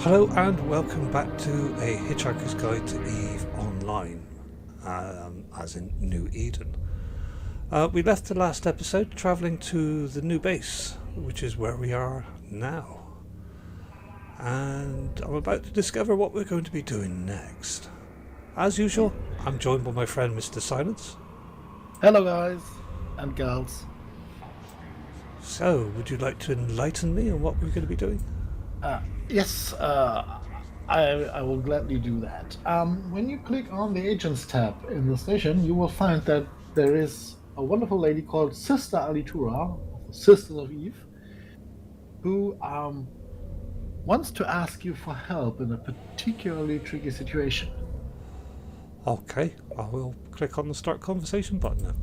Hello and welcome back to a Hitchhiker's Guide to Eve Online, as in New Eden. We left the last episode travelling to the new base, which is where we are now. And I'm about to discover what we're going to be doing next. As usual, I'm joined by my friend Mr. Silence. Hello guys and girls. So, would you like to enlighten me on what we're going to be doing? Yes, I will gladly do that. When you click on the Agents tab in the station, you will find that there is a wonderful lady called Sister Alitura, Sisters of Eve, who wants to ask you for help in a particularly tricky situation. Okay, I will click on the Start Conversation button then.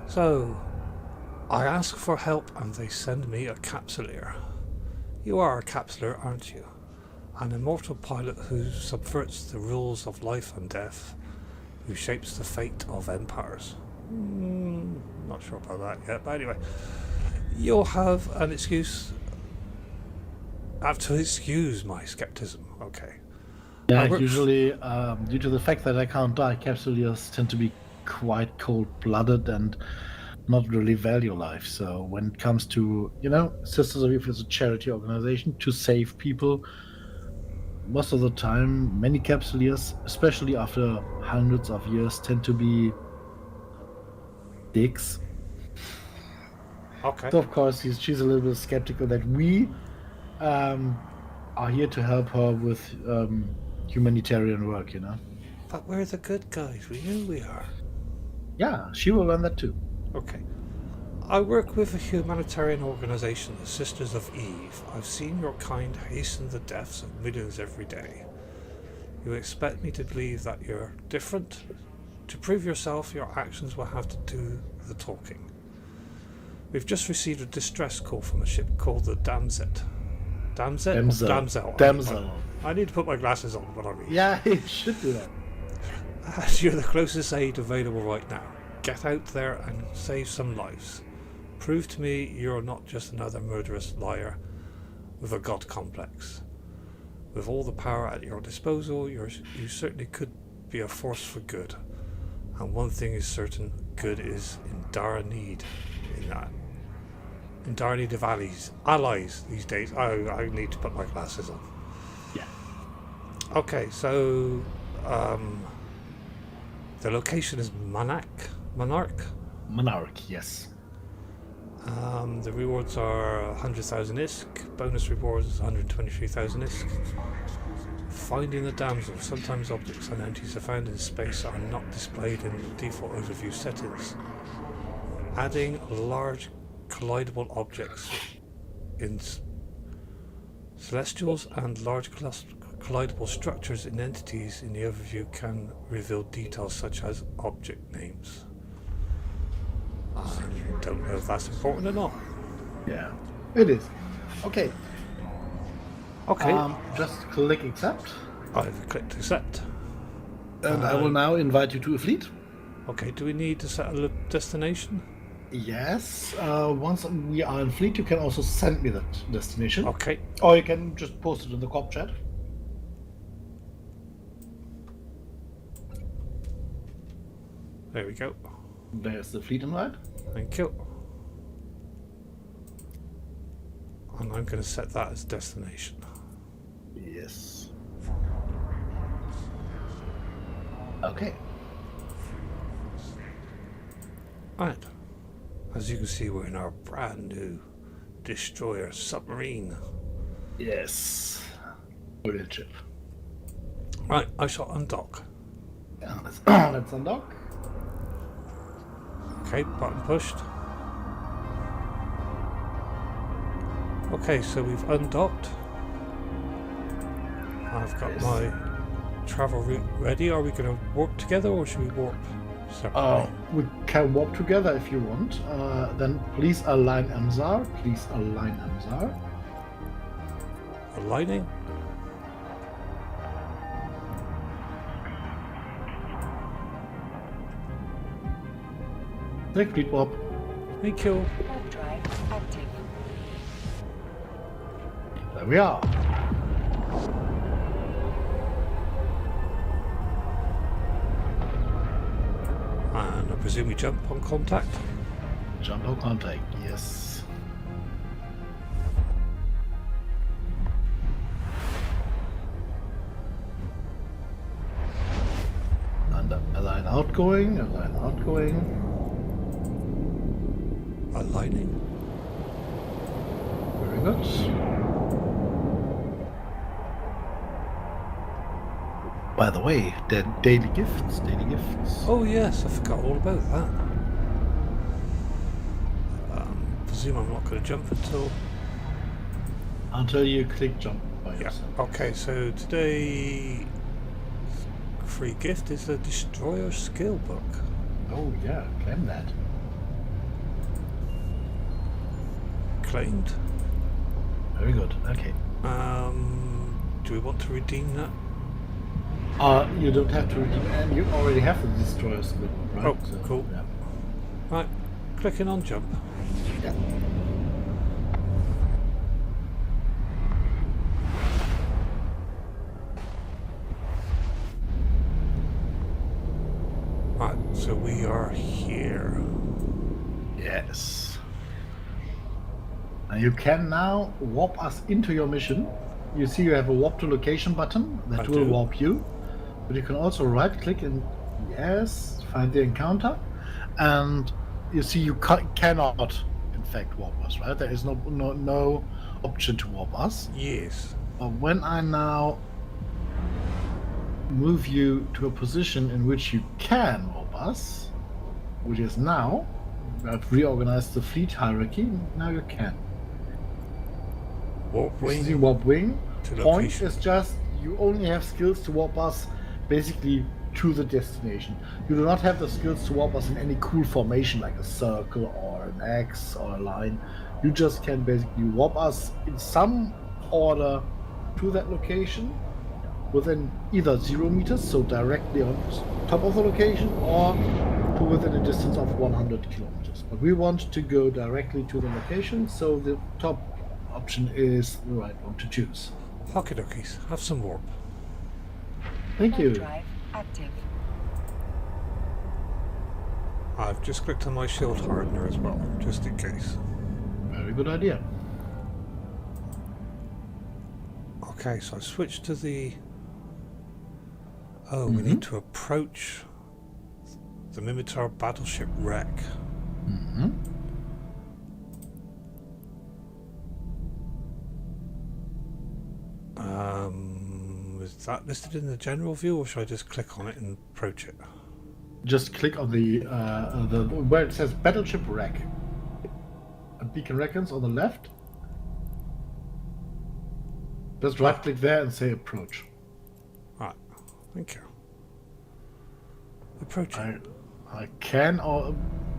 So, I ask for help and they send me a capsuleer. You are a capsuleer, aren't you? An immortal pilot who subverts the rules of life and death, who shapes the fate of empires. Not sure about that yet, but anyway. You'll have an excuse. I have to excuse my skepticism, okay. Yeah, usually, due to the fact that I can't die, capsuleers tend to be quite cold-blooded and not really value life. So when it comes to, Sisters of Eve is a charity organization to save people. Most of the time, many capsuleers, especially after hundreds of years, tend to be dicks. Okay. So of course, she's a little bit skeptical that we are here to help her with humanitarian work, But we're the good guys, we know we are. Yeah, she will learn that too. Okay. I work with a humanitarian organisation, the Sisters of Eve. I've seen your kind hasten the deaths of millions every day. You expect me to believe that you're different? To prove yourself, your actions will have to do the talking. We've just received a distress call from a ship called the Damset. Damsel. I need to put my glasses on when I read. Yeah, you should do that. As you're the closest aid available right now, get out there and save some lives. Prove to me you're not just another murderous liar with a god complex. With all the power at your disposal, you certainly could be a force for good. And one thing is certain, good is in dire need of allies these days. I need to put my glasses on. Yeah. Okay, so the location is Monarch, yes. The rewards are 100,000 ISK. Bonus rewards is 123,000 ISK. Finding the damsel. Sometimes objects and entities are found in space are not displayed in the default overview settings. Adding large collidable objects in celestials and large collidable structures in entities in the overview can reveal details such as object names. I don't know if that's important or not. Yeah, it is. Okay. Okay. Just click accept. I've clicked accept. And I will now invite you to a fleet. Okay, do we need to settle a destination? Yes. Once we are in fleet, you can also send me that destination. Okay. Or you can just post it in the corp chat. There we go. There's the fleet invite. Thank you. And I'm going to set that as destination. Yes. Okay. Right. As you can see, we're in our brand new destroyer submarine. Yes. Brilliant ship. Right, I shall undock. Yeah, let's undock. Okay, button pushed. Okay, so we've undocked. I've got my travel route ready. Are we going to warp together or should we warp separately? We can warp together if you want. Then please align Emzar. Aligning? Take fleet warp. Thank you. Drive active. There we are. And I presume we jump on contact? Jump on contact, yes. And align outgoing, align outgoing. Aligning. Very good. By the way, the daily gifts, Oh yes, I forgot all about that. Presume I'm not going to jump until you click jump by Yeah. yourself. Okay, so today free gift is the Destroyer skill book. Oh yeah, claim that. Claimed. Very good. Okay. Do we want to redeem that? You don't have to redeem, and you already have the destroyer skill, right? Oh, cool. Yeah. Right, clicking on jump. Yeah. Right, so we are here. Yes. And you can now warp us into your mission. You see you have a warp to location button that I will do. warp you. But you can also right click and yes, find the encounter. And you see you cannot in fact warp us, right? There is no option to warp us. Yes. But when I now move you to a position in which you can warp us, which is now, I've reorganized the fleet hierarchy, now you can. Warp This is the wing. warp wing. To Point location. is just, you only have skills to warp us basically to the destination. You do not have the skills to warp us in any cool formation like a circle or an X or a line. You just can basically warp us in some order to that location within either 0 meters, so directly on top of the location, or to within a distance of 100 kilometers. But we want to go directly to the location, so the top option is the right one to choose. Pocket cookies. Have some warp. Thank you. Drive active. I've just clicked on my shield hardener as well, just in case. Very good idea. Okay, so I switched to the... Oh, we need to approach the Mimitar battleship wreck. Mm-hmm. Is that listed in the general view, or should I just click on it and approach it? Just click on the where it says battleship wreck. A beacon reckons on the left. Just right click there and say approach. Right, thank you. Approaching. I can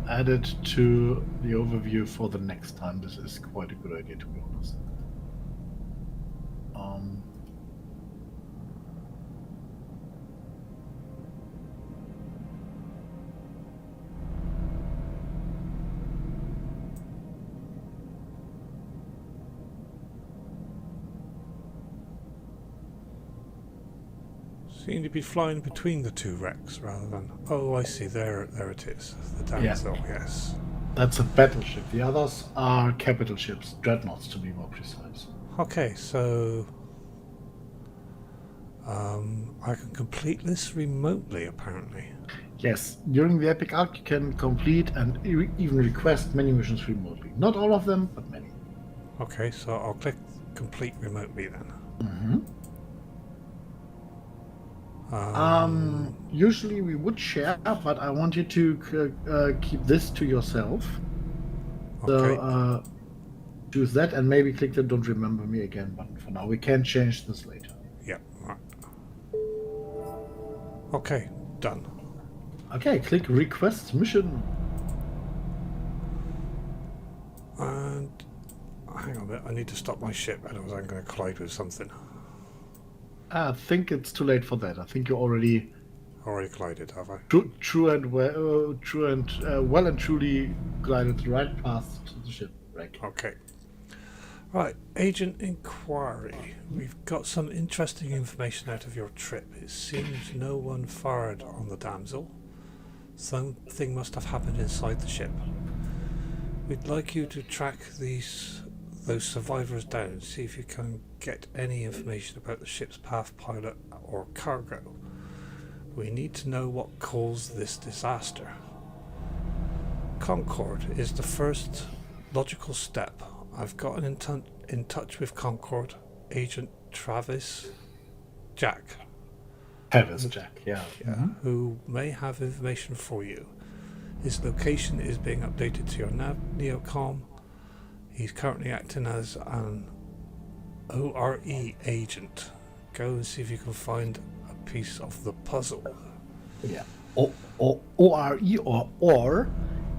add it to the overview for the next time. This is quite a good idea, to be honest. Seem to be flying between the two wrecks rather than... Oh, I see. There it is. The Damsel, yes. That's a battleship. The others are capital ships, dreadnoughts to be more precise. Okay, so... I can complete this remotely, apparently. Yes, during the Epic Arc you can complete and even request many missions remotely. Not all of them, but many. Okay, so I'll click complete remotely then. Mm-hmm. Usually we would share, but I want you to keep this to yourself. Okay. So choose that and maybe click the don't remember me again button for now. We can change this later. Yep, right. Okay, done. Okay, click request mission. And hang on a bit, I need to stop my ship, otherwise I'm going to collide with something. I think it's too late for that. I think you already Already collided, have I? true and well and truly glided right past the shipwreck. Okay. Right, Agent Inquiry. We've got some interesting information out of your trip. It seems no one fired on the damsel. Something must have happened inside the ship. We'd like you to track those survivors down, see if you can get any information about the ship's path pilot or cargo. We need to know what caused this disaster. Concord is the first logical step. I've gotten in touch with Concord, Agent Travis Jack. Travis Jack, yeah. Who may have information for you. His location is being updated to your neocom. He's currently acting as an ORE agent. Go and see if you can find a piece of the puzzle. Yeah. ORE or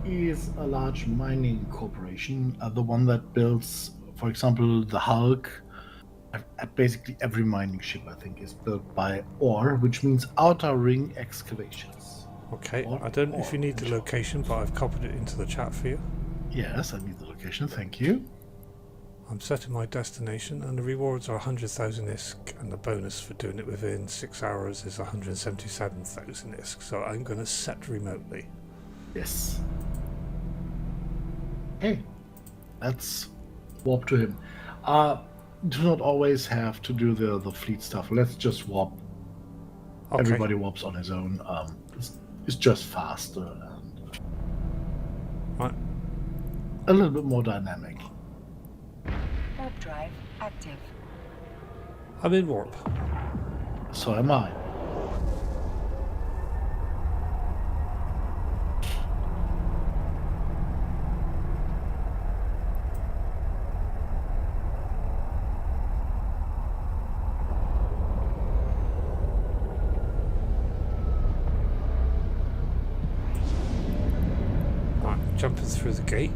is a large mining corporation, the one that builds, for example, the Hulk. Basically, every mining ship, I think, is built by ORE, which means Outer Ring Excavations. Okay, I don't know if you need the location, but I've copied it into the chat for you. Yes, I need the location, thank you. I'm setting my destination, and the rewards are 100,000 ISK, and the bonus for doing it within 6 hours is 177,000 ISK, so I'm going to set remotely. Yes. Okay, let's warp to him. Do not always have to do the fleet stuff. Let's just warp. Okay. Everybody warps on his own. It's just faster and right. A little bit more dynamic. Warp drive active. I'm in warp. So am I. Jumping through the gate.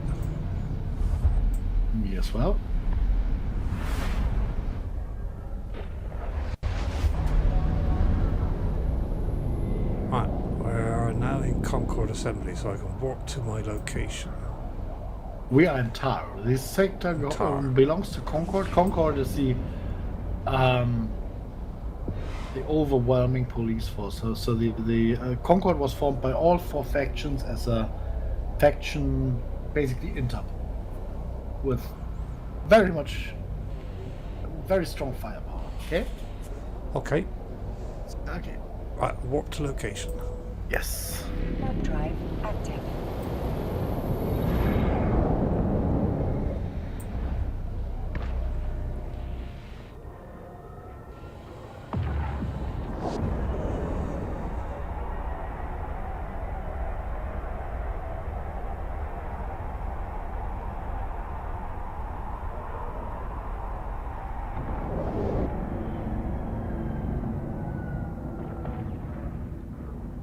Me as well. Right, we are now in Concord Assembly, so I can walk to my location. We are in Tar. This sector belongs to Concord. Concord is the overwhelming police force. So the Concord was formed by all 4 factions as a faction, basically interp, with very strong firepower. Okay. Okay. Okay. Right, warp to location. Yes. Warp drive active.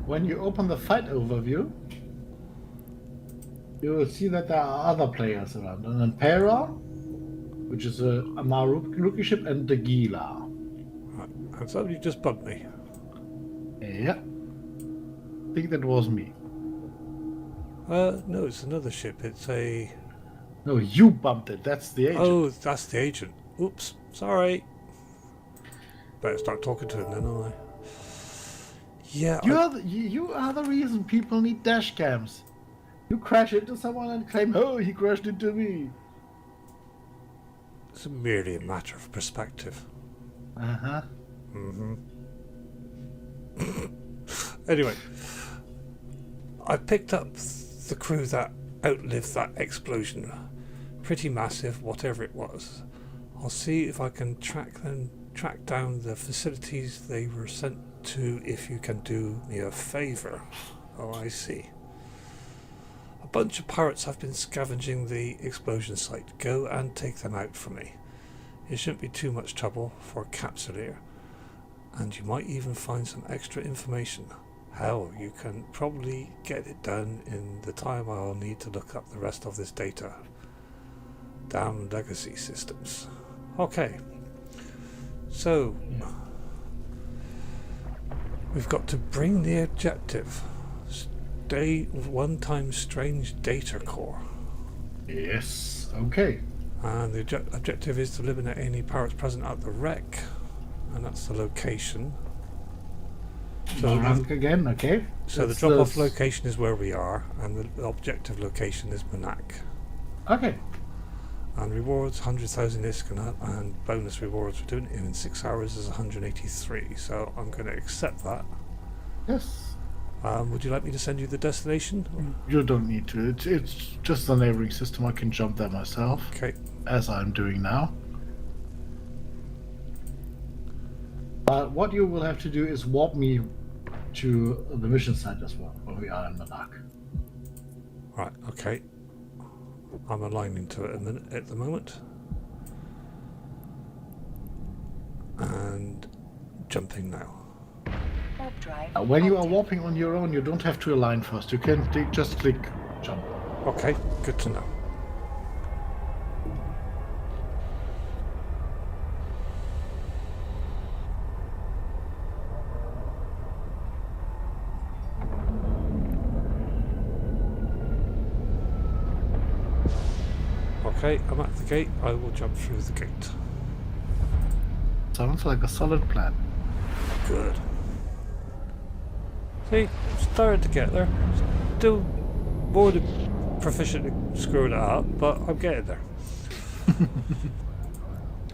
When you open the fight overview, you will see that there are other players around. An Impera, which is a Maruki ship, and the Gila. Right, and somebody just bumped me. Yeah. I think that was me. No, it's another ship. It's a... No, you bumped it. That's the agent. Oh, that's the agent. Oops, sorry. Better start talking to him then, don't I? Yeah, you are the reason people need dash cams. You crash into someone and claim, oh, he crashed into me. It's merely a matter of perspective. Uh-huh. Mm-hmm. Anyway, I picked up the crew that outlived that explosion. Pretty massive, whatever it was. I'll see if I can track down the facilities they were sent to, if you can do me a favour. Oh, I see. A bunch of pirates have been scavenging the explosion site. Go and take them out for me. It shouldn't be too much trouble for a capsuleer, and you might even find some extra information. Hell, you can probably get it done in the time I'll need to look up the rest of this data. Damn legacy systems. Okay. So, we've got to bring the objective. Stay one-time strange data core. Yes, okay. And the objective is to eliminate any pirates present at the wreck. And that's the location. So Rank again, okay. So the drop-off location is where we are, and the objective location is Manak. Okay. And rewards 100,000 ISK and bonus rewards for doing it in 6 hours is 183. So I'm going to accept that. Yes. Would you like me to send you the destination? You don't need to. It's just the neighboring system. I can jump there myself. Okay. As I'm doing now. What you will have to do is warp me to the mission site as well, where we are in Manak. Right, okay. I'm aligning to it at the moment. And jumping now. Warp drive When you are active. warping on your own, you don't have to align first. You can just click jump. Okay, good to know. Okay, I'm at the gate. I will jump through the gate. Sounds like a solid plan. Good. See, started to get there. Still more than proficient at screwing it up, but I'm getting there.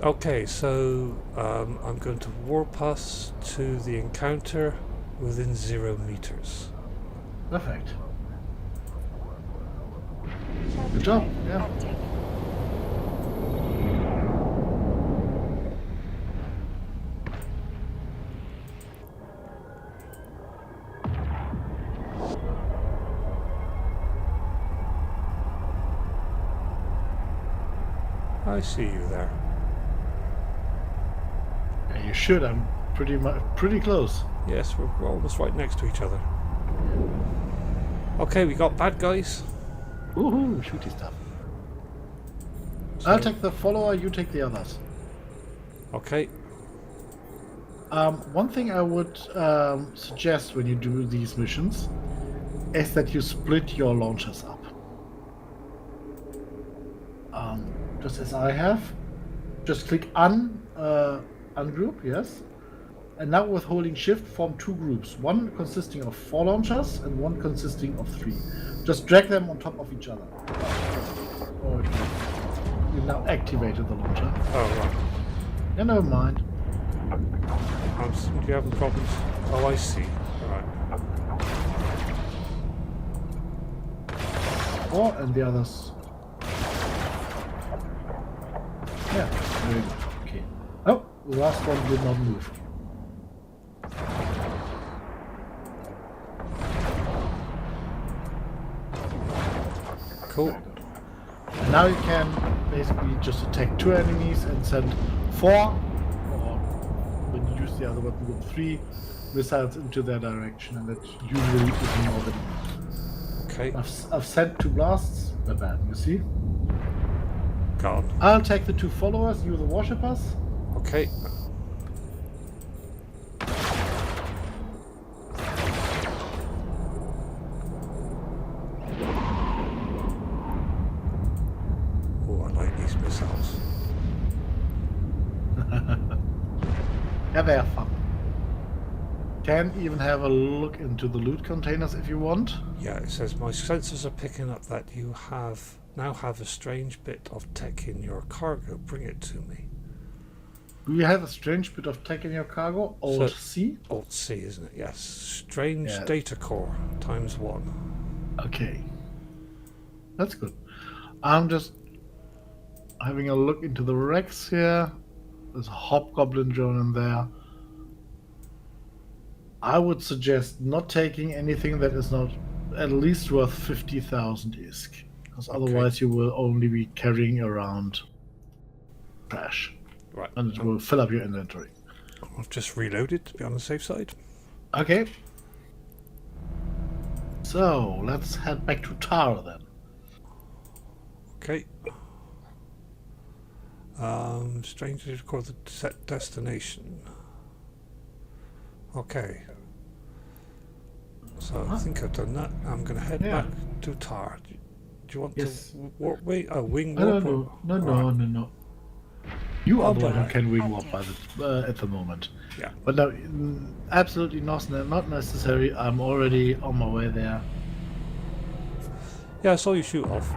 Okay, so I'm going to warp us to the encounter within 0 meters. Perfect. Warp Good job, drive yeah. active. I see you there. Yeah, you should. I'm pretty close. Yes, we're almost right next to each other. Okay, we got bad guys. Woohoo! Shooty stuff. So- I'll take the follower. You take the others. Okay, One thing I would suggest when you do these missions is that you split your launchers up. Just as I have. Just click ungroup, yes. And now with holding shift, form 2 groups. One consisting of 4 launchers and one consisting of 3. Just drag them on top of each other. Okay. You now activated the launcher. oh right. Yeah, never mind. You having problems? Oh, I see. Right. 4 and the others. Yeah, very good. Okay. Oh, the last one did not move. Cool. And now you can basically just attack 2 enemies and send 4, or when you use the other weapon with 3 missiles into their direction, and that usually is more than enough. Okay, I've sent 2 blasts. Not bad, you see? gone. I'll take the 2 followers, you the worshippers. Okay. Oh, I like these missiles. Yeah, they are fun. Can even have a look into the loot containers if you want. Yeah, it says my sensors are picking up that you now have a strange bit of tech in your cargo. Bring it to me. Do you have a strange bit of tech in your cargo? Alt C? Alt C, isn't it? Yes. Strange Yeah. data core ×1. Okay. That's good. I'm just having a look into the wrecks here. There's a hobgoblin drone in there. I would suggest not taking anything that is not at least worth 50,000 ISK. Because otherwise you will only be carrying around trash. Right. And it will fill up your inventory. I've just reloaded to be on the safe side. Okay. So, let's head back to Tara then. Okay. Strangely record the set destination. Okay. So I think I've done that. I'm going to head Yeah. back to Tar. Do you want Yes. to warp me? Oh, wing No, warp? no. You are Oh, the one who right. can wing warp at the moment. Yeah. But no, absolutely not necessary. I'm already on my way there. Yeah, I saw you shoot off.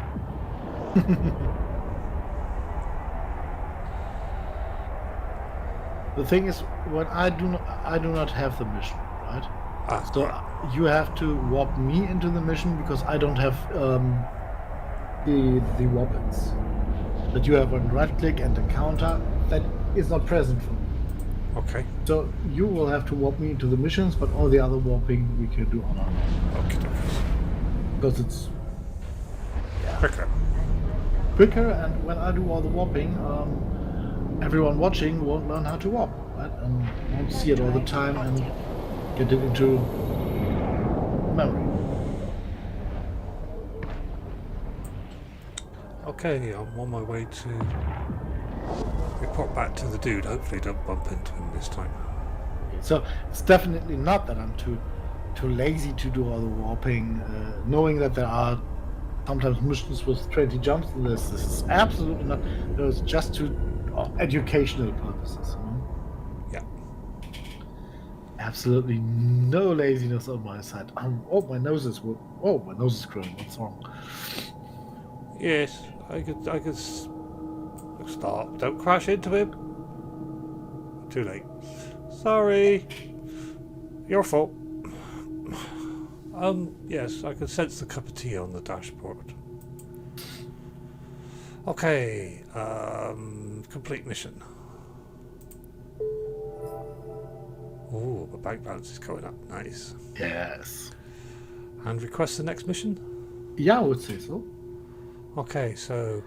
The thing is, when I do not have the mission, right? Ah, So right. you have to warp me into the mission because I don't have the weapons that you have on right click and the counter that is not present for me. Okay. So you will have to warp me into the missions, but all the other warping we can do on our own Okay. because it's Quicker. quicker. And when I do all the warping, everyone watching won't learn how to warp, right? And won't see it all the time and get it into memory. Okay, I'm on my way to report back to the dude. Hopefully don't bump into him this time. So it's definitely not that I'm too lazy to do all the warping, knowing that there are sometimes missions with 20 jumps in this. This is absolutely not. It's just to educational purposes. You know? Yeah. Absolutely no laziness on my side. My nose is growing. What's wrong? Yes, I could stop. Don't crash into him. Too late. Sorry. Your fault. Yes, I can sense the cup of tea on the dashboard. Okay, complete mission. Ooh, the bank balance is going up. Nice. Yes. And request the next mission? Yeah, I would say so. Okay, so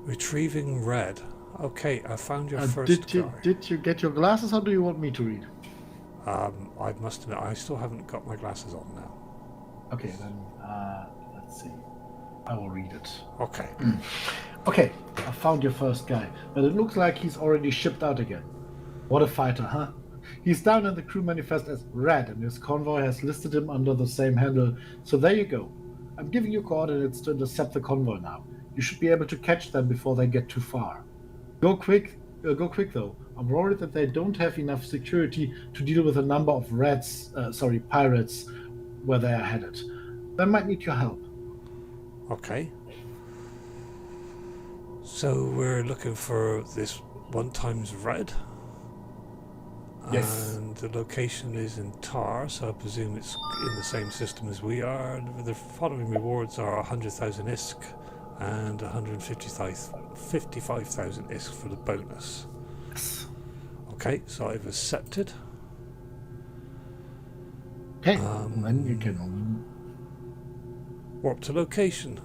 retrieving red. Okay, I found your first guy. Did you get your glasses, or do you want me to read? I must admit, I still haven't got my glasses on now. Okay, then let's see. I will read it. Okay. Okay, I found your first guy, but it looks like he's already shipped out again. What a fighter, huh? He's down in the crew manifest as Red, and his convoy has listed him under the same handle. So there you go. I'm giving you coordinates to intercept the convoy now. You should be able to catch them before they get too far. Go quick though. I'm worried that they don't have enough security to deal with a number of pirates where they are headed. They might need your help. Okay. So we're looking for this 1 times red. Yes. And the location is in Tar, so I presume it's in the same system as we are. And the following rewards are 100,000 ISK and 155,000 ISK for the bonus. Yes. Okay, so I've accepted. Okay, then you can... Warp to location.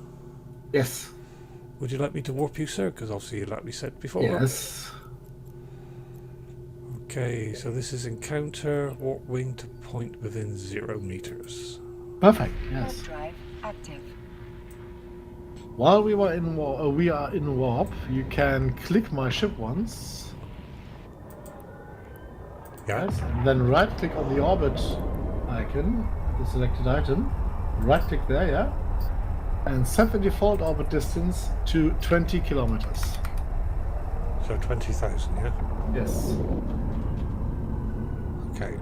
Yes. Would you like me to warp you, sir? Because obviously, like we said before. Yes. Okay, so this is encounter, warp wing to point within 0 meters. Perfect, yes. Warp drive active. While we are in warp, you can click my ship once. Yeah. Yes, and then right click on the orbit icon, the selected item. Right click there, yeah. And set the default orbit distance to 20 kilometers. So 20,000, yeah? Yes. Okay.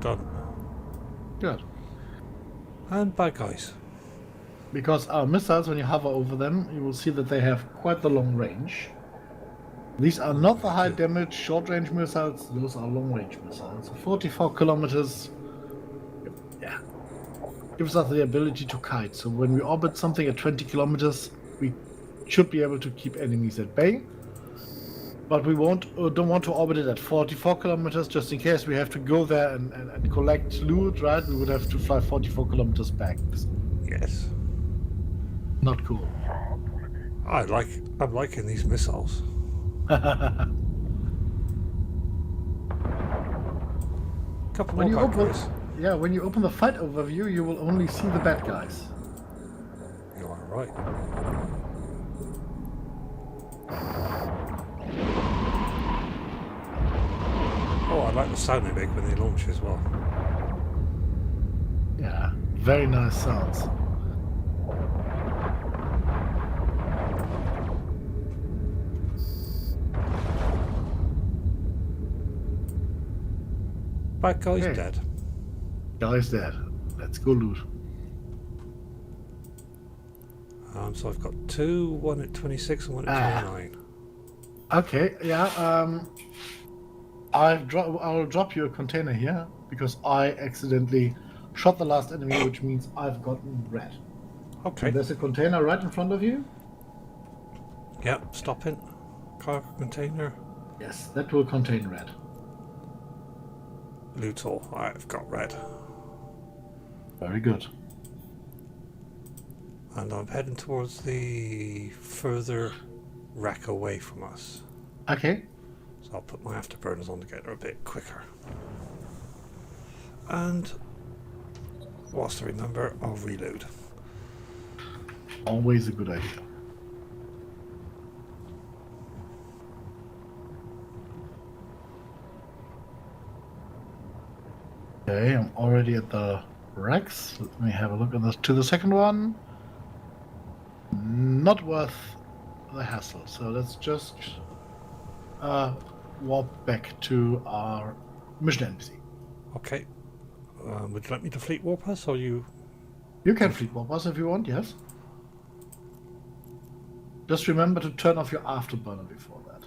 Done. Good. And bad guys. Because our missiles, when you hover over them, you will see that they have quite the long range. These are not the high damage short range missiles, those are long range missiles. 44 kilometers, yeah, gives us the ability to kite. So when we orbit something at 20 kilometers, we should be able to keep enemies at bay. But we don't want to orbit it at 44 kilometers, just in case we have to go there and collect loot, right? We would have to fly 44 kilometers back. Yes. Not cool. I'm liking these missiles. Couple When you more bad open, guys. yeah, when you open the fight overview, you will only see the bad guys. You are right. Oh, I like the sound they make when they launch as well. Yeah, very nice sounds. Bad guy's Okay. dead. Guy's dead. Let's go loot. So I've got two, one at 26 and one at 29. Okay, yeah. I'll drop you a container here because I accidentally shot the last enemy, which means I've gotten red. Okay. There's a container right in front of you. Yep, stopping. Cargo container. Yes, that will contain red. Loot all. I've got red. Very good. And I'm heading towards the further wreck away from us. Okay. So I'll put my afterburners on to get there a bit quicker. And whilst I remember, I'll reload. Always a good idea. Okay, I'm already at the wrecks. Let me have a look at this to the second one. Not worth the hassle. So let's just warp back to our mission NPC. Okay. Would you like me to fleet warp us, or you? You can fleet warp us if you want, yes. Just remember to turn off your afterburner before that.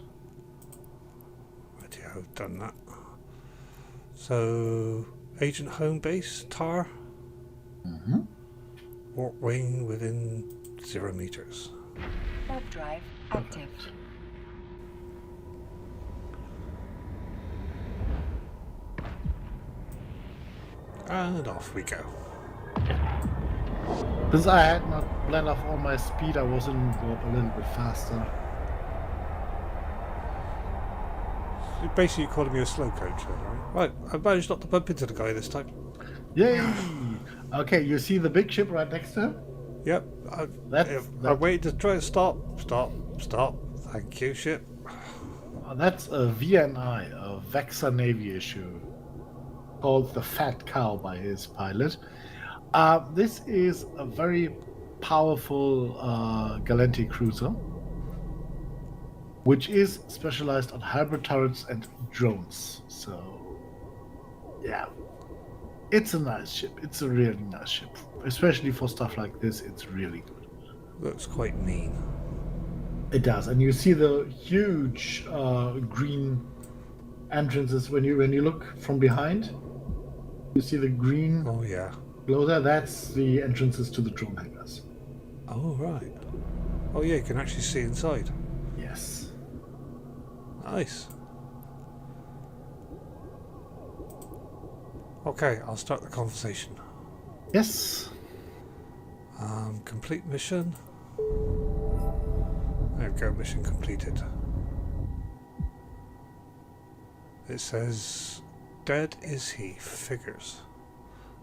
Right, yeah, I've done that. So, Agent Home Base, TAR. Mm-hmm. Warp wing within 0 meters. Warp drive active. And off we go. Since I had not blend off all my speed, I was in warp a little bit faster. So basically, you calling me a slow coach, then, right? Right, I managed not to bump into the guy this time. Yay! Okay, you see the big ship right next to him? Yep, I waited to try to stop. Thank you, ship. That's a VNI, a Vexor Navy issue, called the Fat Cow by his pilot. This is a very powerful Galanti cruiser, which is specialized on hybrid turrets and drones. So, yeah, it's a nice ship. It's a really nice ship, especially for stuff like this. It's really good. Looks quite mean. It does, and you see the huge green entrances when you look from behind. You see the green Oh yeah. glow there. That's the entrances to the drone hangars. Oh right. Oh yeah, you can actually see inside. Yes. Nice. Okay, I'll start the conversation. Yes. Complete mission. There we go, mission completed. It says, dead is he, figures.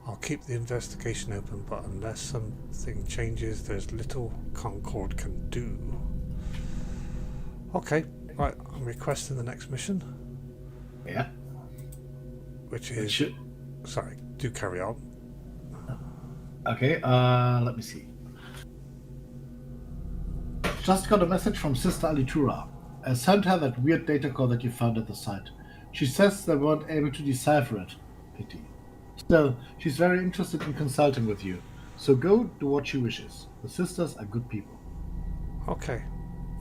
I'll keep the investigation open, but unless something changes, there's little Concord can do. Okay, right, I'm requesting the next mission, Yeah. which is... Sorry, do carry on. Okay. Let me see. Just got a message from Sister Alitura. I sent her that weird data core that you found at the site. She says they weren't able to decipher it. Pity. Still, she's very interested in consulting with you. So go do what she wishes. The sisters are good people. Okay,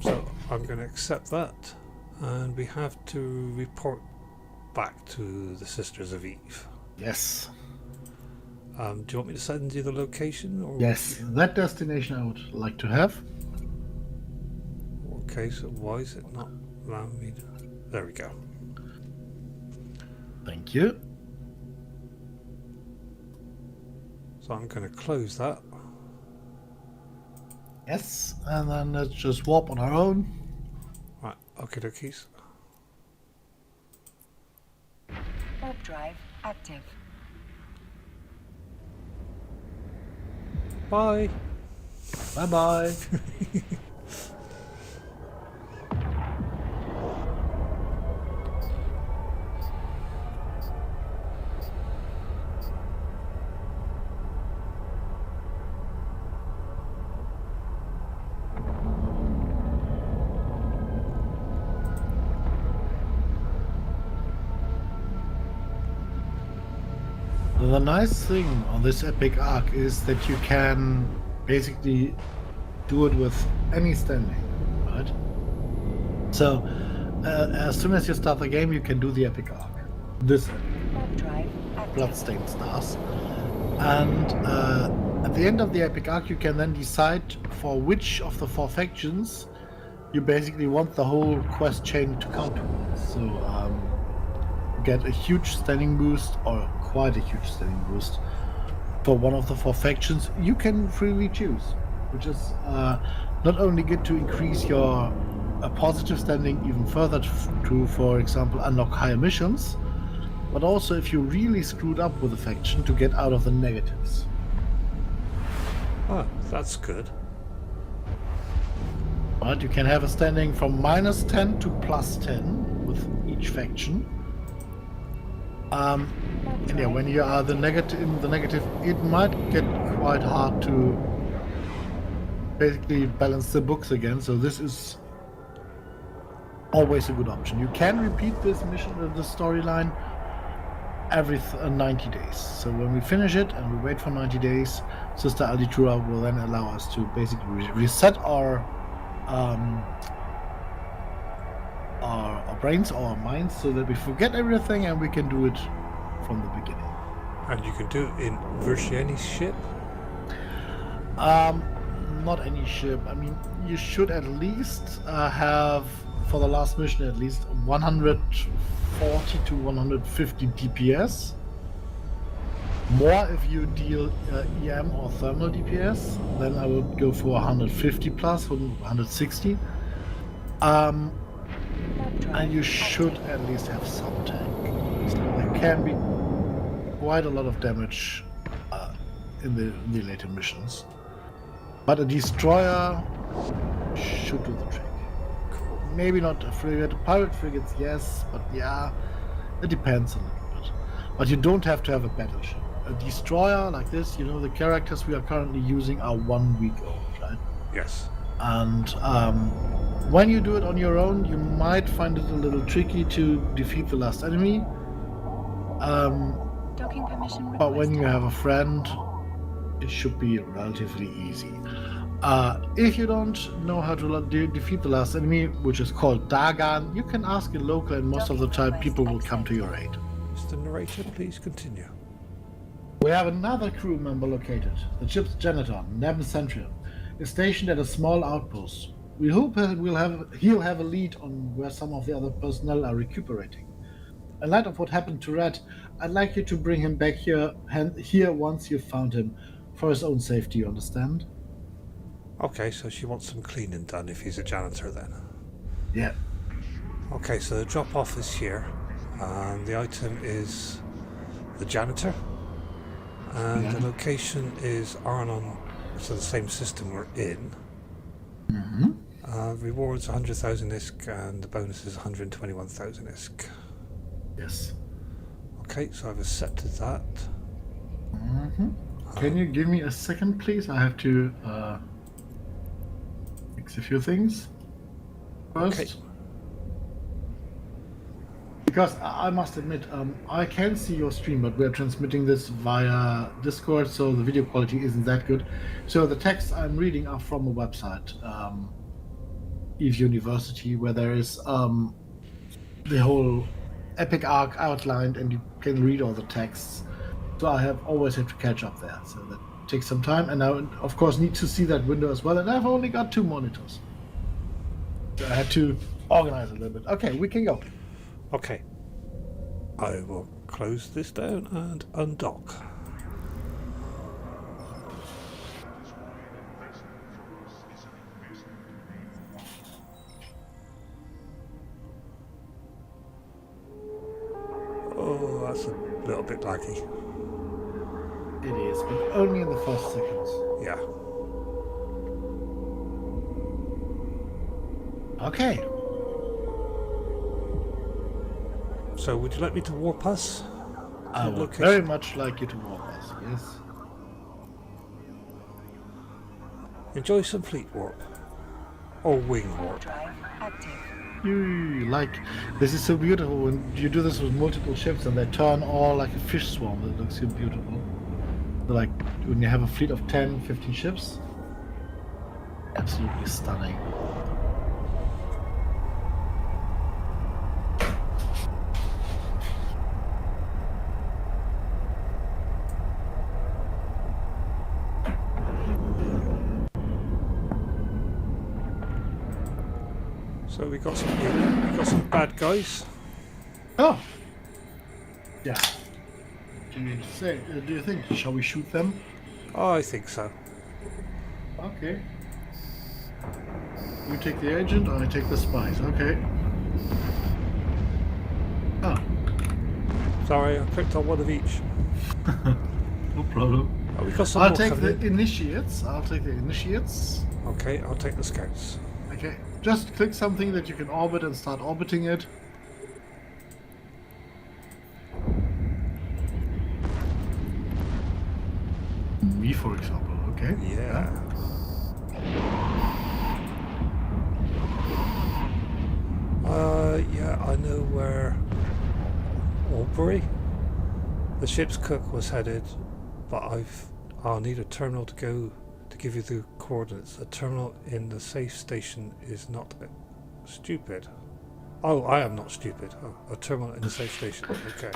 so I'm going to accept that, and we have to report back to the Sisters of Eve. Yes. Do you want me to send you the location? Or Yes, that destination I would like to have. Okay, so why is it not allowing me to... There we go. Thank you. So I'm going to close that. Yes, and then let's just warp on our own. Right, okie dokies. Warp drive active. Bye! Bye-bye. The nice thing on this epic arc is that you can basically do it with any standing, right? So as soon as you start the game, you can do the epic arc. This Warp drive active. Bloodstained Stars. And at the end of the epic arc, you can then decide for which of the 4 factions you basically want the whole quest chain to come towards. So get a huge standing boost, or quite a huge standing boost, for one of the 4 factions. You can freely choose, which is not only good to increase your positive standing even further to, for example, unlock higher missions, but also if you really screwed up with a faction, to get out of the negatives. Oh, that's good. But you can have a standing from -10 to +10 with each faction. And yeah, when you are in the negative, it might get quite hard to basically balance the books again. So this is always a good option. You can repeat this mission, the storyline, every 90 days. So when we finish it and we wait for 90 days, Sister Alditura will then allow us to basically reset our brains, our minds, so that we forget everything and we can do it from the beginning. And you can do it in virtually any ship? Not any ship. I mean, you should at least have, for the last mission, at least 140 to 150 DPS. More if you deal EM or thermal DPS, then I would go for 150 plus, 160. And you should at least have some tank. So there can be quite a lot of damage in the later missions. But a destroyer should do the trick. Maybe not a frigate. Pirate frigates, yes, but yeah, it depends a little bit. But you don't have to have a battleship. A destroyer like this, you know, the characters we are currently using are 1 week old, right? Yes. And when you do it on your own, you might find it a little tricky to defeat the last enemy. Docking permission But when you requested. have a friend, it should be relatively easy. If you don't know how to defeat the last enemy, which is called Dagan, you can ask a local, and most of the time people will come to your aid. Mr. Narrator, please continue. We have another crew member located. The ship's janitor, Neb Centrion, is stationed at a small outpost. We hope he'll have a lead on where some of the other personnel are recuperating. In light of what happened to Red, I'd like you to bring him back here once you've found him, for his own safety, you understand? Okay, so she wants some cleaning done if he's a janitor then. Yeah. Okay, so the drop-off is here, and the item is the janitor, and Yeah. the location is Arnon, so the same system we're in. Mm-hmm. Rewards 100,000 ISK, and the bonus is 121,000 ISK. Yes. Okay, so I've accepted that. Mm-hmm. Can you give me a second, please? I have to fix a few things first. Okay. Because I must admit, I can see your stream, but we're transmitting this via Discord, so the video quality isn't that good. So the texts I'm reading are from a website, Eve University, where there is the whole epic arc outlined, and you can read all the texts. So I always have to catch up there, so that takes some time. And I, of course, need to see that window as well, and I've only got 2 monitors. So I had to organize a little bit. Okay, we can go. Okay. I will close this down and undock. Oh, that's a little bit laggy. It is, but only in the first seconds. Yeah. Okay. So would you like me to warp us? I would Location. very much like you to warp us, yes. Enjoy some fleet warp. Or wing Warp warp. drive active. Like, this is so beautiful when you do this with multiple ships and they turn all like a fish swarm. That looks so beautiful. So like when you have a fleet of 10, 15 ships, absolutely stunning. So we got some bad guys. Oh, yeah. Do you think? Shall we shoot them? Oh, I think so. Okay. You take the agent, I take the spies. Okay. Oh, Sorry, I picked up one of each. no problem. Oh, we got some I'll more take coming the initiates. in. Okay, I'll take the scouts. Okay, just click something that you can orbit and start orbiting it. Me, for example. Okay. Yeah. Yeah, I know where Albury, the ship's cook, was headed, but I'll need a terminal to go to give you the coordinates. A terminal in the safe station is not stupid. Oh, I am not stupid. Oh, a terminal in the safe station. Okay.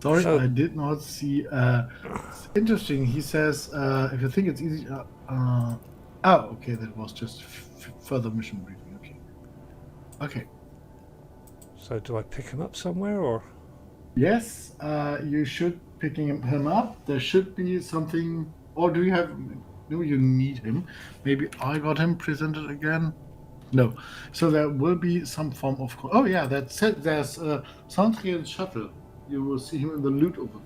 Sorry, So- I did not see. It's interesting. He says, if you think it's easy. Oh, okay, that was just further mission briefing. Okay. Okay. So do I pick him up somewhere or? Yes, you should picking him up. There should be something. Or do you have? Do you need him? Maybe I got him presented again. No. So there will be some form of. Oh yeah, that's it. There's a Centrial shuttle. You will see him in the loot overview.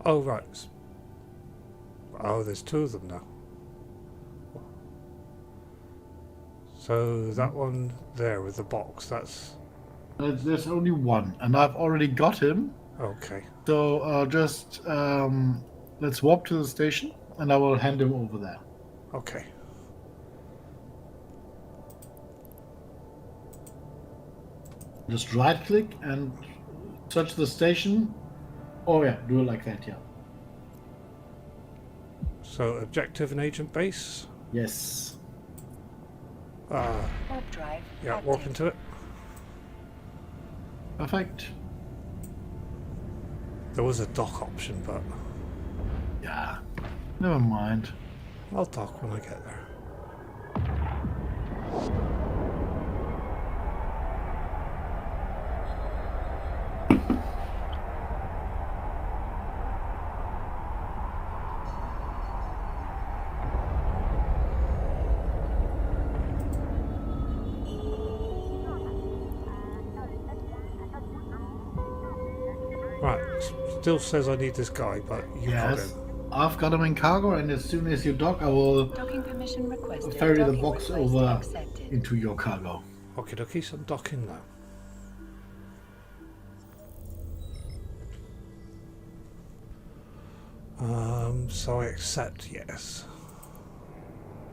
Oh right. Oh, there's two of them now. So that one there with the box, that's There's only one, and I've already got him. okay. So just let's warp to the station, and I will hand him over there. Okay. Just right-click and search the station. Oh yeah, do it like that, yeah. So objective and agent base. Yes. Warp drive Yeah, active. warp into it. Perfect. There was a dock option, but Yeah. Never mind. I'll dock when I get there. Right, still says I need this guy, but you got Yes. him. I've got him in cargo, and as soon as you dock, I will Docking permission requested. ferry the Docking box request over accepted. into your cargo. Okay, dokie, so I'm docking now. So I accept, yes.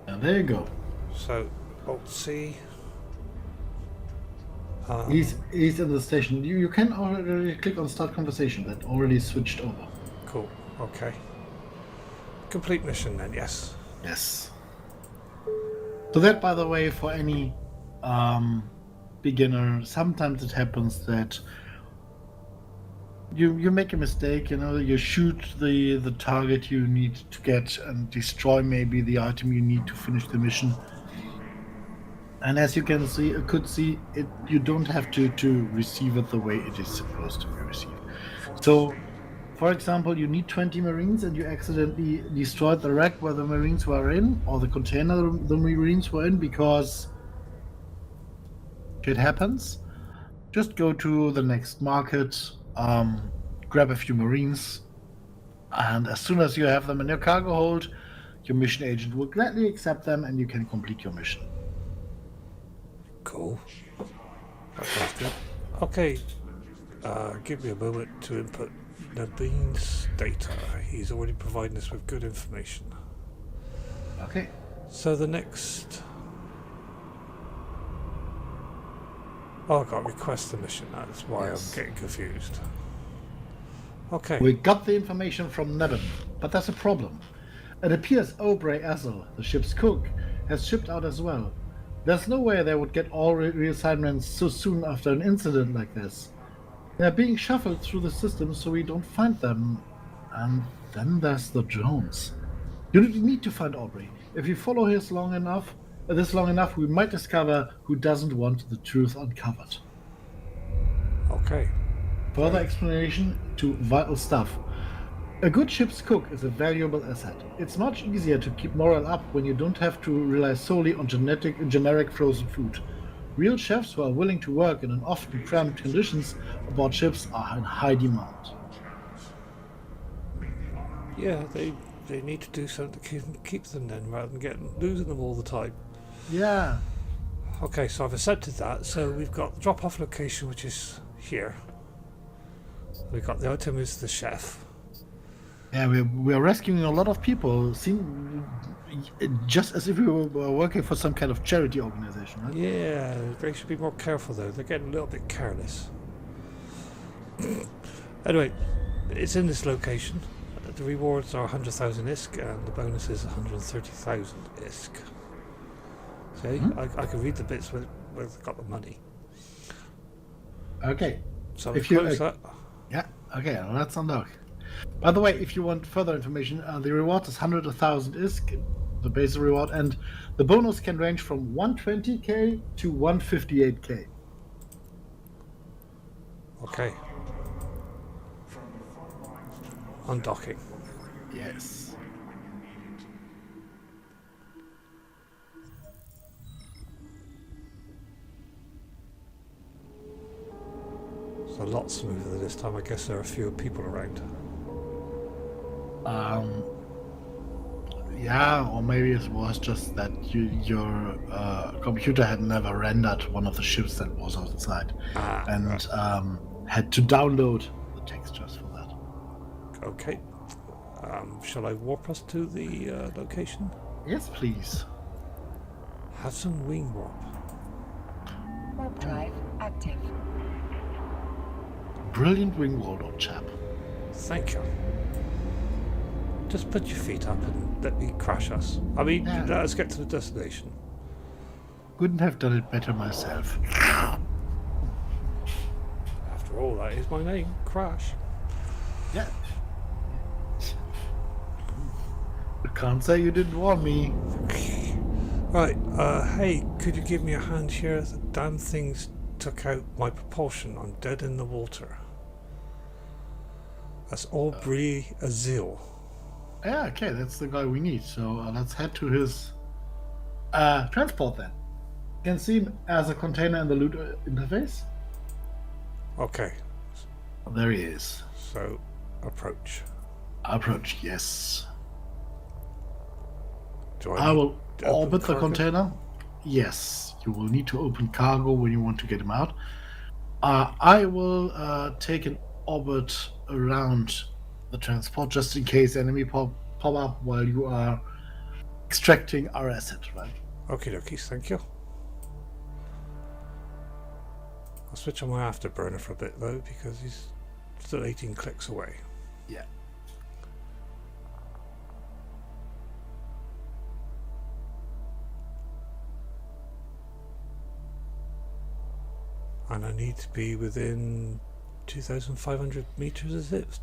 And there you go. So, Alt C. He's in the station. You can already click on start conversation. That already switched over. Cool, okay. Complete mission then, yes. Yes. So that, by the way, for any beginner, sometimes it happens that you make a mistake. You know, you shoot the target you need to get and destroy maybe the item you need to finish the mission. And as you can see, it, you don't have to receive it the way it is supposed to be received. So, for example, you need 20 Marines and you accidentally destroyed the rack where the Marines were in, or the container the Marines were in, because shit happens. Just go to the next market, grab a few Marines, and as soon as you have them in your cargo hold, your mission agent will gladly accept them and you can complete your mission. Cool. That sounds good. Okay, give me a moment to input Nadine's data. He's already providing us with good information. Okay. So the next... Oh, I got request the mission. That's why Yes. I'm getting confused. Okay. We got the information from Nevin, but there's a problem. It appears Aubrey Azel, the ship's cook, has shipped out as well. There's no way they would get all reassignments so soon after an incident like this. They're being shuffled through the system so we don't find them. And then there's the drones. You need to find Aubrey. If you follow this long enough, we might discover who doesn't want the truth uncovered. Okay. Further explanation to vital stuff. A good ship's cook is a valuable asset. It's much easier to keep morale up when you don't have to rely solely on generic frozen food. Real chefs who are willing to work in an often cramped conditions aboard ships are in high demand. Yeah, they need to do something to keep them then, rather than losing them all the time. Yeah. Okay, so I've accepted that. So we've got the drop-off location, which is here. We've got the item is the chef. Yeah, we're rescuing a lot of people, just as if we were working for some kind of charity organization, right? Yeah, they should be more careful though. They're getting a little bit careless. Anyway, it's in this location. The rewards are 100,000 ISK and the bonus is 130,000 ISK. See, I can read the bits where they've got the money. Okay. So If if you, close that. Yeah, okay, let's unlock. By the way, if you want further information, the reward is 100,000 ISK, the base reward, and the bonus can range from 120k to 158k. Okay. Undocking. Yes. It's a lot smoother this time. I guess there are fewer people around. Yeah, or maybe it was just that your computer had never rendered one of the ships that was outside, and right. had to download the textures for that. Okay. Shall I warp us to the location? Yes, please. Have some wing warp. Warp drive active. Brilliant wing waldo, chap. Thank you. Just put your feet up and let me crash us. I mean, Yeah. let us get to the destination. Couldn't have done it better myself. After all, that is my name, Crash. Yeah. You can't say you didn't warn me. Right, hey, could you give me a hand here? The damn things took out my propulsion. I'm dead in the water. That's Aubrey Azil. Yeah, okay, that's the guy we need. So let's head to his transport then. You can see him as a container in the loot interface. Okay, There he is. so approach. Approach, yes. Do I will need to open orbit the cargo? container. Yes, you will need to open cargo when you want to get him out. I will take an orbit around the transport just in case enemy pop up while you are extracting our asset, right? Okie dokies, thank you. I'll switch on my afterburner for a bit though, because he's still 18 clicks away. Yeah. And I need to be within 2,500 meters, is it?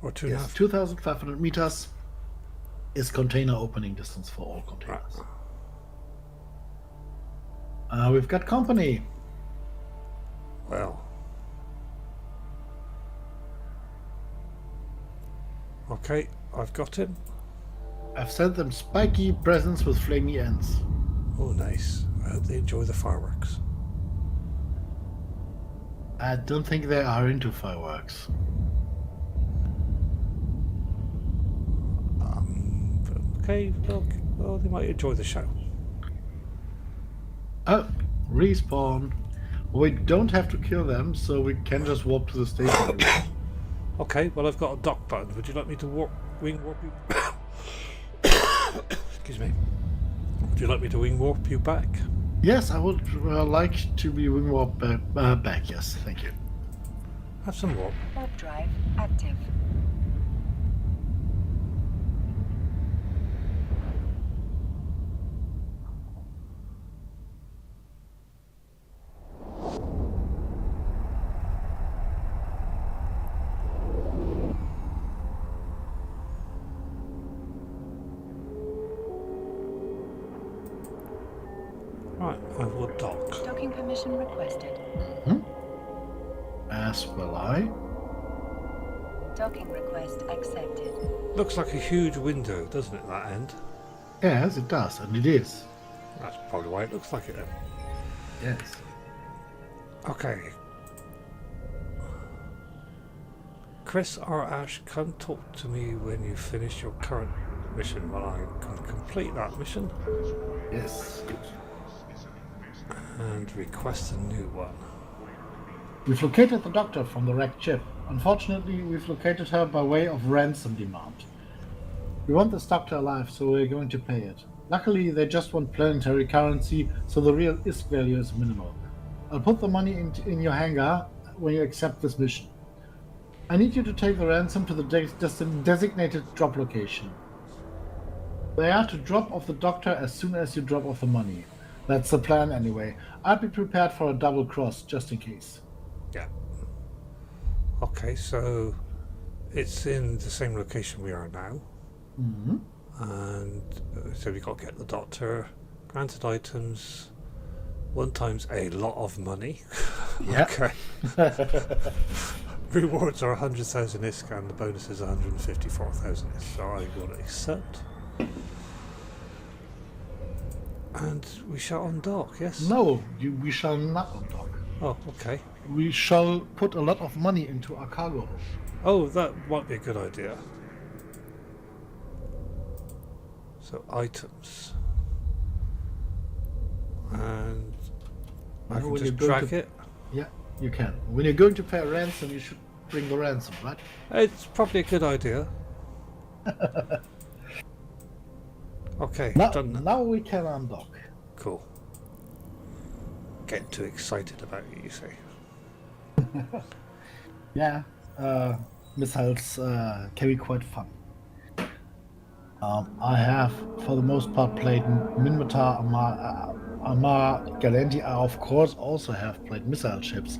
Or two and a Yes, half? 2,500 meters is container opening distance for all containers. We've got company. Well. Okay, I've got him. I've sent them spiky presents with flamey ends. Oh, nice. I hope they enjoy the fireworks. I don't think they are into fireworks. Okay, look. Well, they might enjoy the show. Oh, respawn. We don't have to kill them, so we can just warp to the station. Okay, well, I've got a dock button. Would you like me to wing warp you? Excuse me. Would you like me to wing warp you back? Yes, I would like to be wing warp back. Yes, thank you. Have some warp. Warp drive active. Right, I will dock. Docking permission requested. As will I. Docking request accepted. Looks like a huge window, doesn't it, that end? Yes, it does, and it is. That's probably why it looks like it then. Yes. Okay. Chris or Ash, come talk to me when you finish your current mission while I can complete that mission Yes. and request a new one. We've located the doctor from the wrecked ship. Unfortunately, we've located her by way of ransom demand. We want this doctor alive, so we're going to pay it. Luckily, they just want planetary currency, so the real ISK value is minimal. I'll put the money in your hangar when you accept this mission. I need you to take the ransom to the designated drop location. They are to drop off the doctor as soon as you drop off the money. That's the plan anyway. I'll be prepared for a double cross, just in case. Yeah. Okay, so it's in the same location we are now. Mm-hmm. And so we've got to get the doctor, granted items, 1 times a lot of money. Yeah. Okay. Rewards are 100,000 ISK and the bonus is 154,000 ISK, so I will accept. And we shall undock, yes? No, we shall not undock. Oh, okay. We shall put a lot of money into our cargo. Oh, that might be a good idea. So, items. And I Now can when just you're going drag to- it. Yeah, you can. When you're going to pay a ransom, you should bring the ransom, right? It's probably a good idea. Okay, Now, done that. now we can undock. Cool. Getting too excited about it, you say. Yeah, missiles can be quite fun. I have, for the most part, played Minmatar, Amar, Gallenti. I, of course, also have played missile ships,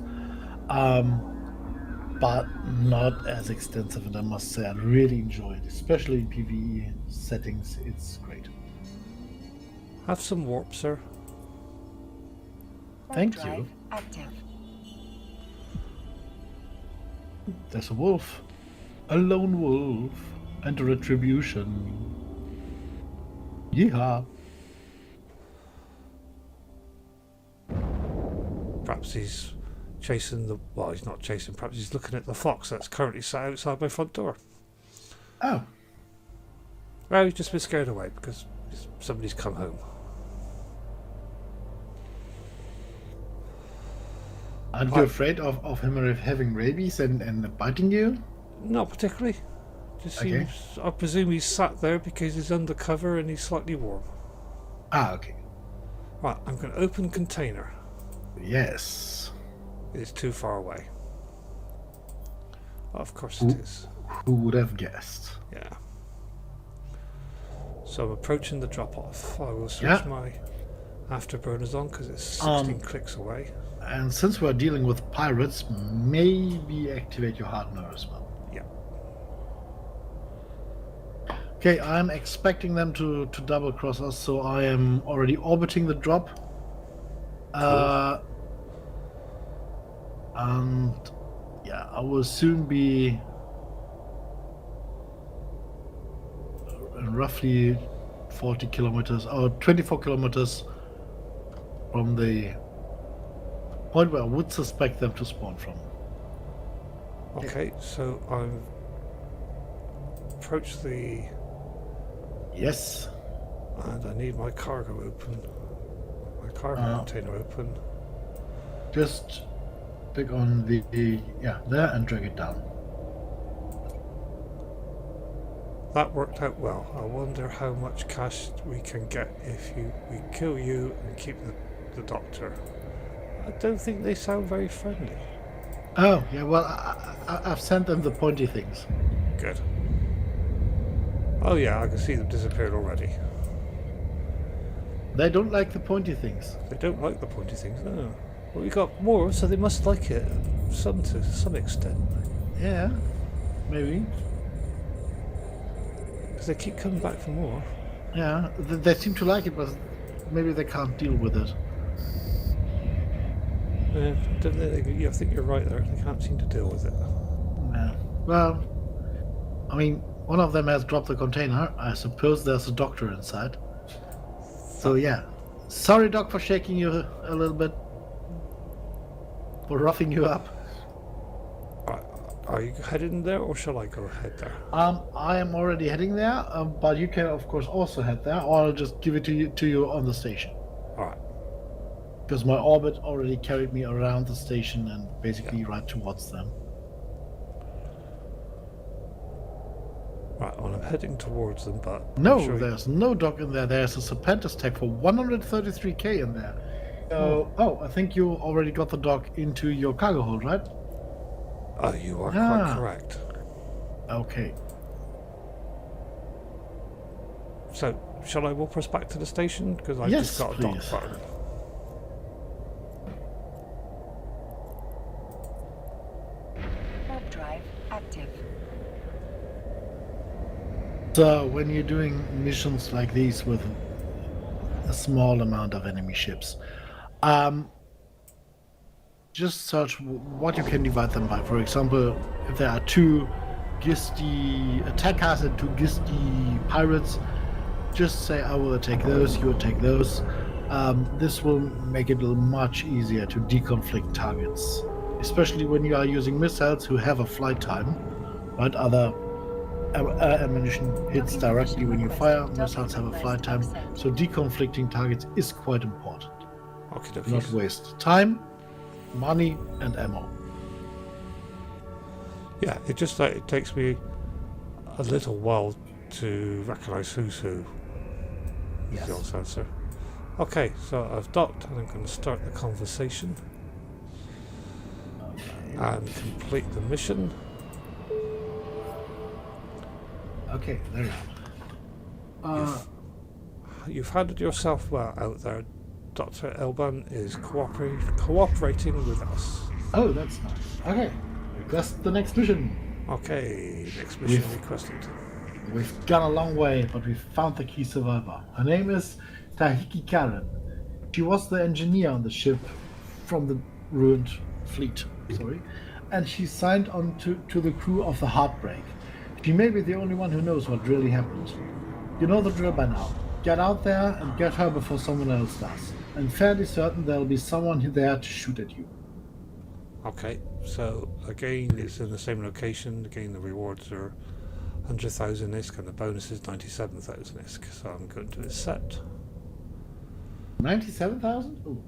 but not as extensive. And I must say, I really enjoy it, especially in PvE settings. It's great. Have some warp, sir. Warp Thank drive you. active. There's a wolf, a lone wolf, and a retribution. Yeehaw! Perhaps he's chasing the... Well, he's not chasing. Perhaps he's looking at the fox that's currently sat outside my front door. Oh, Well, he's just been scared away because somebody's come home. aren't you afraid of him having rabies and biting you? Not particularly. Just Okay. seems... I presume he's sat there because he's undercover and he's slightly warm. Ah, okay. Right, I'm going to open container. Yes. It's too far away. Of course it is. Who would have guessed? Yeah. So I'm approaching the drop-off. I will switch Yeah. my afterburners on because it's 16 clicks away. And since we're dealing with pirates, maybe activate your hardener as well. Yeah. Okay, I'm expecting them to double cross us, so I am already orbiting the drop. And yeah, I will soon be roughly 40 kilometers or 24 kilometers from the point where I would suspect them to spawn from. Okay, so I'm approach the... Yes. And I need my cargo open. My cargo container open. Just click on the yeah, there and drag it down. that worked out well. I wonder how much cash we can get if we kill you and keep the doctor. I don't think they sound very friendly. Oh, yeah, well, I've sent them the pointy things. Good. Oh yeah, I can see them disappeared already. They don't like the pointy things. They don't like the pointy things, no. Well, we got more, so they must like it to some extent. Yeah, maybe. Because they keep coming back for more. Yeah, they seem to like it, but maybe they can't deal with it. I think you're right there. They can't seem to deal with it. Yeah. Well, I mean, one of them has dropped the container. I suppose there's a doctor inside. So yeah. Sorry, Doc, for shaking you a little bit. For roughing you up. Are you heading there, or shall I go ahead there? I am already heading there, but you can of course also head there, or I'll just give it to you on the station. Alright. Because my orbit already carried me around the station and basically right towards them. Right, well, I'm heading towards them, but... No, sure there's no dock in there. There's a Serpentis tech for 133k in there. Oh, I think you already got the dock into your cargo hold, right? Oh, you are quite correct. Okay. So, shall I walk us back to the station? Because I've Yes, just got a please. dock button. Warp drive active. So when you're doing missions like these with a small amount of enemy ships, just search what you can divide them by. For example, if there are 2 Gisty attackers and 2 Gisty pirates, just say I will attack those, you attack those. This will make it much easier to deconflict targets, especially when you are using missiles who have a flight time, right? Other ammunition hits directly when you fire, missiles have a flight time, so deconflicting targets is quite important. Okay, Do not waste time, money, and ammo. Yeah, it takes me a little while to recognise who's who. Is the honest answer. Okay, so I've docked and I'm going to start the conversation and complete the mission. Okay, there you are. You've handled yourself well out there. Dr. Elban is cooperating with us. Oh, that's nice. Okay, request the next mission. Okay, next mission requested. We've gone a long way, but we've found the key survivor. Her name is Tahiki Karen. She was the engineer on the ship from the ruined fleet, and she signed on to the crew of the Heartbreak. She may be the only one who knows what really happened. You know the drill by now. Get out there and get her before someone else does. I'm fairly certain there'll be someone there to shoot at you. Okay, so again it's in the same location. Again the rewards are 100,000 ISK and the bonus is 97,000 ISK. So I'm going to accept. 97,000? Oh.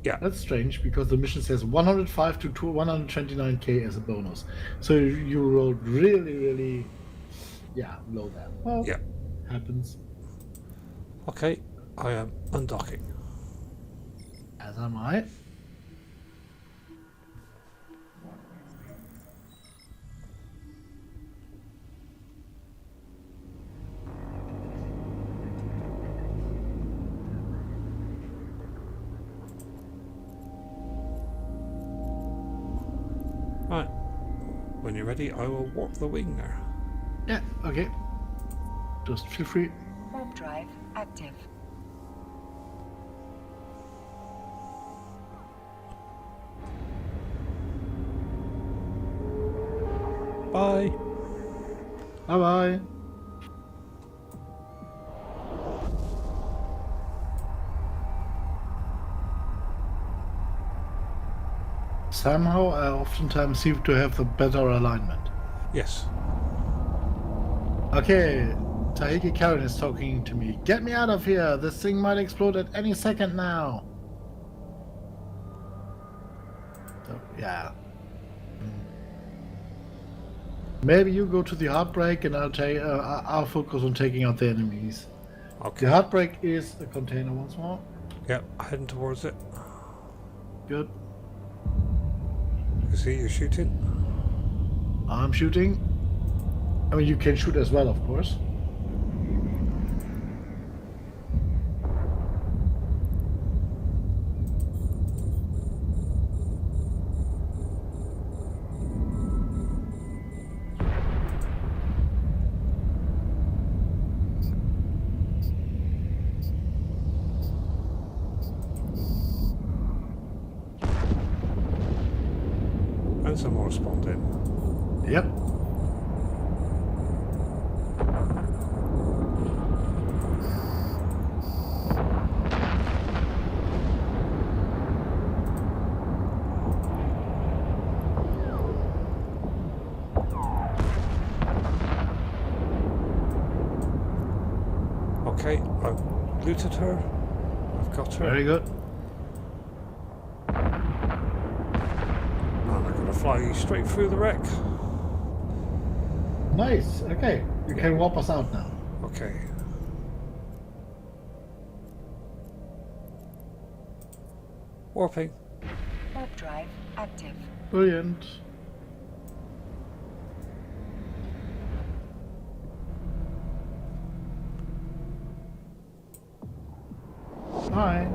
Yeah. That's strange because the mission says 105 to 129k as a bonus. So you rolled really, low there. Well, yeah. Happens. Okay, I am undocking. As am I. Right. When you're ready, I will warp the wing there. Yeah, okay. Just feel free. Warp drive active. Bye. Bye-bye. Somehow I oftentimes seem to have the better alignment. Yes. Okay, Tahiki Karen is talking to me. Get me out of here! This thing might explode at any second now! So, yeah. Maybe you go to the heartbreak and I'll focus on taking out the enemies. Okay. The heartbreak is a container once more. Yep, heading towards it. Good. You see, you're shooting. I'm shooting. I mean, you can shoot as well, of course. And some more spawned in. Yep. Okay, I've looted her. I've got her. Very good. And I'm going to fly you straight through the wreck. Nice. Okay. You can warp us out now. Okay. Warping. Warp drive active. Brilliant. Hi.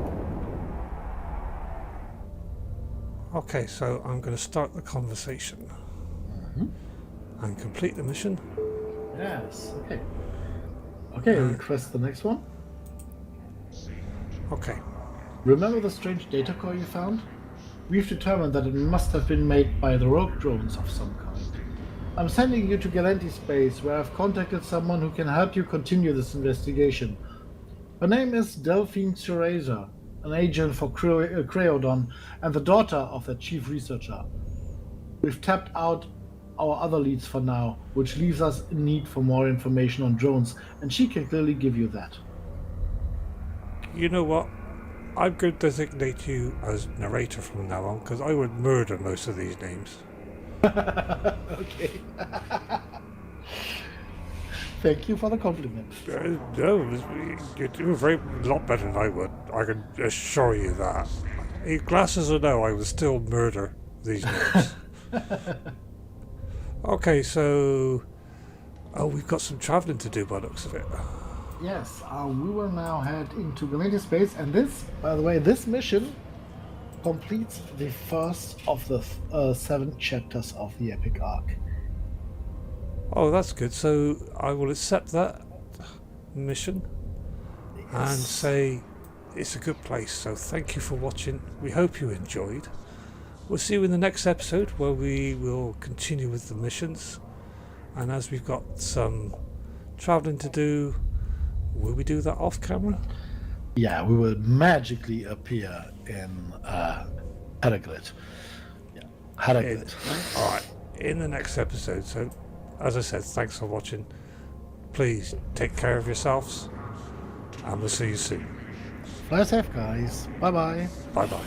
Okay, so I'm going to start the conversation. And complete the mission. Yes. Okay. Okay. Request the next one. Okay. Remember the strange data core you found? We've determined that it must have been made by the rogue drones of some kind. I'm sending you to Galanti Space, where I've contacted someone who can help you continue this investigation. Her name is Delphine Cereza, an agent for Creodon and the daughter of their chief researcher. We've tapped out our other leads for now, which leaves us in need for more information on drones, and she can clearly give you that. You know what? I'm going to designate you as narrator from now on, because I would murder most of these names. Okay. Thank you for the compliment. No, you do a lot better than I would. I can assure you that. Glasses or no, I would still murder these names. Okay, so... Oh, we've got some travelling to do by the looks of it. Yes, we will now head into Galanti Space, and this, by the way, this mission completes the first of the 7 chapters of the epic arc. Oh, that's good. So I will accept that mission and say it's a good place. So thank you for watching. We hope you enjoyed. We'll see you in the next episode where we will continue with the missions. And as we've got some travelling to do, will we do that off camera? Yeah, we will magically appear in Hadaglit. Yeah, Hadaglit. Alright, in the next episode. So, as I said, thanks for watching. Please take care of yourselves, and we'll see you soon. Fly safe, guys. Bye-bye. Bye-bye.